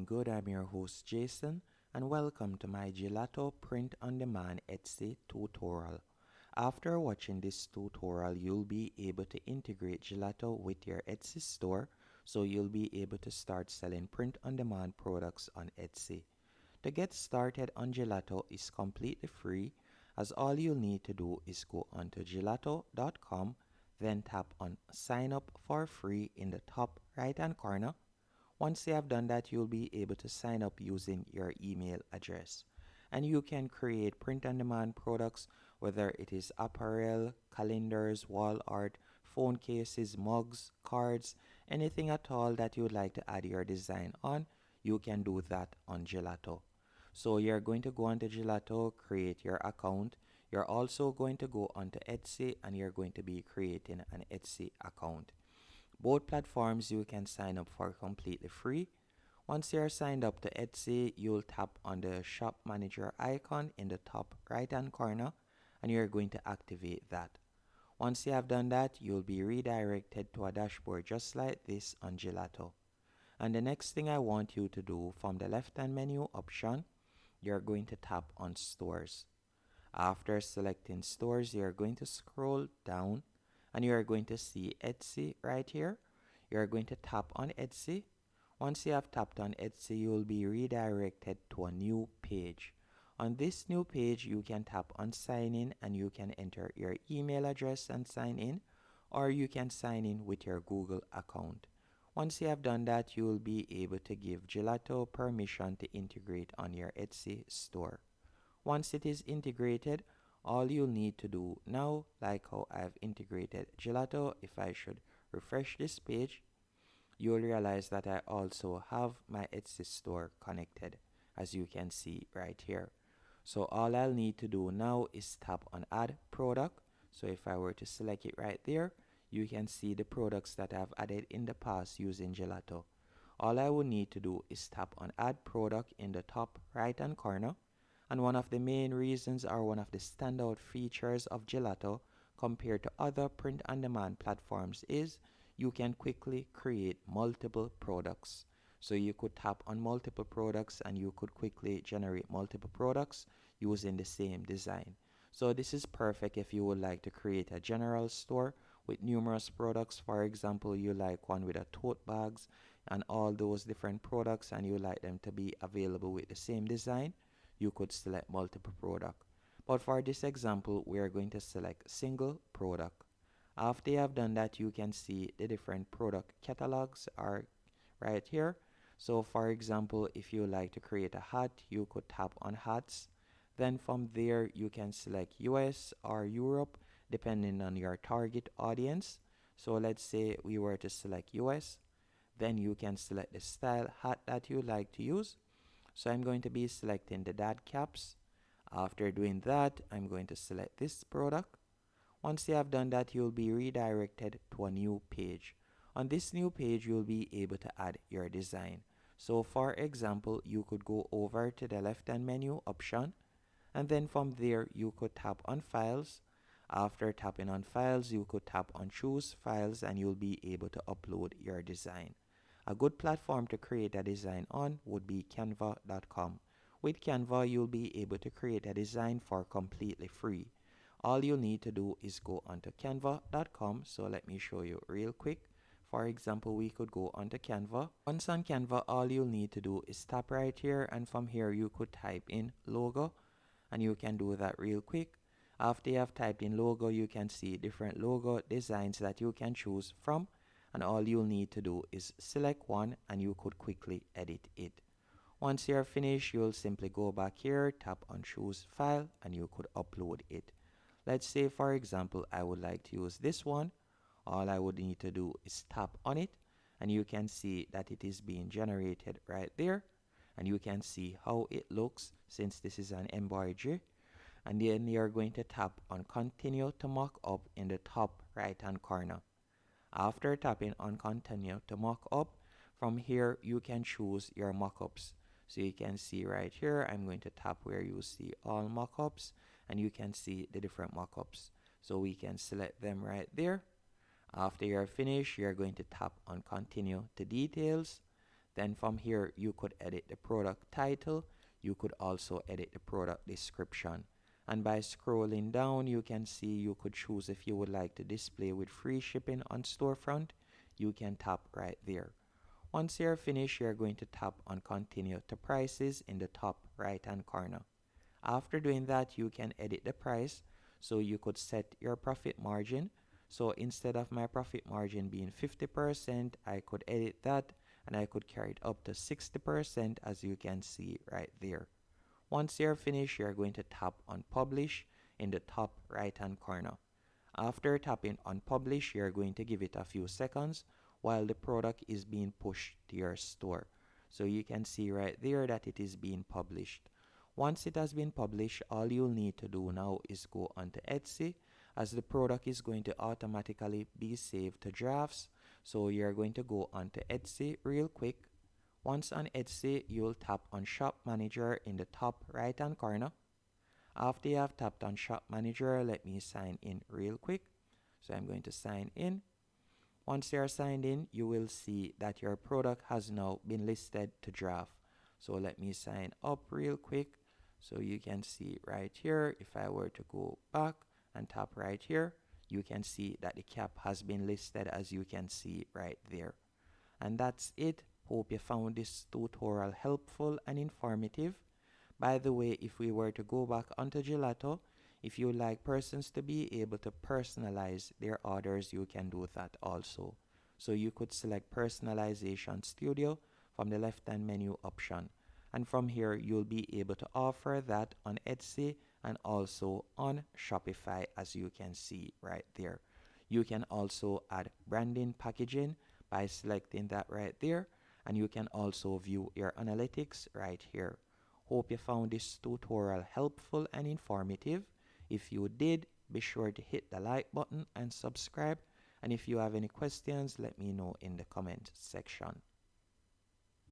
good? I'm your host Jason, and welcome to my Gelato Print on Demand Etsy tutorial. After watching this tutorial, you'll be able to integrate Gelato with your Etsy store, so you'll be able to start selling print on demand products on Etsy. To get started on Gelato is completely free, as all you'll need to do is go onto gelato.com, then tap on sign up for free in the top right hand corner. Once you have done that, you'll be able to sign up using your email address. And you can create print on demand products, whether it is apparel, calendars, wall art, phone cases, mugs, cards, anything at all that you would like to add your design on, you can do that on Gelato. So you're going to go onto Gelato, create your account. You're also going to go onto Etsy and you're going to be creating an Etsy account. Both platforms you can sign up for completely free. Once you're signed up to Etsy, you'll tap on the shop manager icon in the top right hand corner and you're going to activate that. Once you have done that, you'll be redirected to a dashboard just like this on Gelato. And the next thing I want you to do, from the left hand menu option, you're going to tap on stores. After selecting stores, you're going to scroll down and you're going to see Etsy right here. You're going to tap on Etsy. Once you have tapped on Etsy, you will be redirected to a new page. On this new page, you can tap on sign in and you can enter your email address and sign in, or you can sign in with your Google account. Once you have done that, you will be able to give Gelato permission to integrate on your Etsy store. Once it is integrated, all you'll need to do now, like how I've integrated Gelato, if I should refresh this page, you'll realize that I also have my Etsy store connected, as you can see right here. So all I'll need to do now is tap on add product. So if I were to select it right there, you can see the products that I've added in the past using Gelato. All I will need to do is tap on add product in the top right hand corner. And one of the main reasons, or one of the standout features of Gelato compared to other print on demand platforms, is you can quickly create multiple products. So you could tap on multiple products and you could quickly generate multiple products using the same design. So this is perfect if you would like to create a general store with numerous products. For example, you like one with a tote bags and all those different products, and you like them to be available with the same design. You could select multiple product. But for this example, we are going to select single product. After you have done that, you can see the different product catalogs are right here. So for example, if you like to create a hat, you could tap on hats. Then from there, you can select US or Europe, depending on your target audience. So let's say we were to select US. Then you can select the style hat that you like to use. So I'm going to be selecting the dad caps. After doing that, I'm going to select this product. Once you have done that, you'll be redirected to a new page. On this new page, you'll be able to add your design. So for example, you could go over to the left hand menu option, and then from there you could tap on files. After tapping on files, you could tap on choose files and you'll be able to upload your design. A good platform to create a design on would be canva.com. With Canva, you'll be able to create a design for completely free. All you need to do is go onto canva.com. So let me show you real quick. For example, we could go onto Canva. Once on Canva, all you'll need to do is tap right here, and from here you could type in logo, and you can do that real quick. After you have typed in logo, you can see different logo designs that you can choose from, and all you'll need to do is select one and you could quickly edit it. Once you're finished, you'll simply go back here, tap on choose file, and you could upload it. Let's say for example, I would like to use this one. All I would need to do is tap on it and you can see that it is being generated right there, and you can see how it looks since this is an embroidery. And then you're going to tap on continue to mock up in the top right hand corner. After tapping on continue to mock up, from here you can choose your mockups. So you can see right here, I'm going to tap where you see all mockups and you can see the different mockups. So we can select them right there. After you're finished, you're going to tap on continue to details. Then from here, you could edit the product title. You could also edit the product description. And by scrolling down, you can see you could choose if you would like to display with free shipping on storefront. You can tap right there. Once you're finished, you're going to tap on continue to prices in the top right hand corner. After doing that, you can edit the price. So you could set your profit margin. So instead of my profit margin being 50%, I could edit that and I could carry it up to 60%, as you can see right there. Once you're finished, you're going to tap on publish in the top right hand corner. After tapping on publish, you're going to give it a few seconds while the product is being pushed to your store. So you can see right there that it is being published. Once it has been published, all you'll need to do now is go onto Etsy, as the product is going to automatically be saved to drafts. So you're going to go onto Etsy real quick. Once on Etsy, you'll tap on Shop Manager in the top right hand corner. After you have tapped on Shop Manager, let me sign in real quick. So I'm going to sign in. Once you're signed in, you will see that your product has now been listed to draft. So let me sign up real quick. So you can see right here, if I were to go back and tap right here, you can see that the cap has been listed, as you can see right there. And that's it. Hope you found this tutorial helpful and informative. By the way, if we were to go back onto Gelato, if you would like persons to be able to personalize their orders, you can do that also. So you could select Personalization Studio from the left-hand menu option. And from here, you'll be able to offer that on Etsy and also on Shopify, as you can see right there. You can also add branding packaging by selecting that right there. And you can also view your analytics right here. Hope you found this tutorial helpful and informative. If you did, be sure to hit the like button and subscribe. And if you have any questions, let me know in the comment section.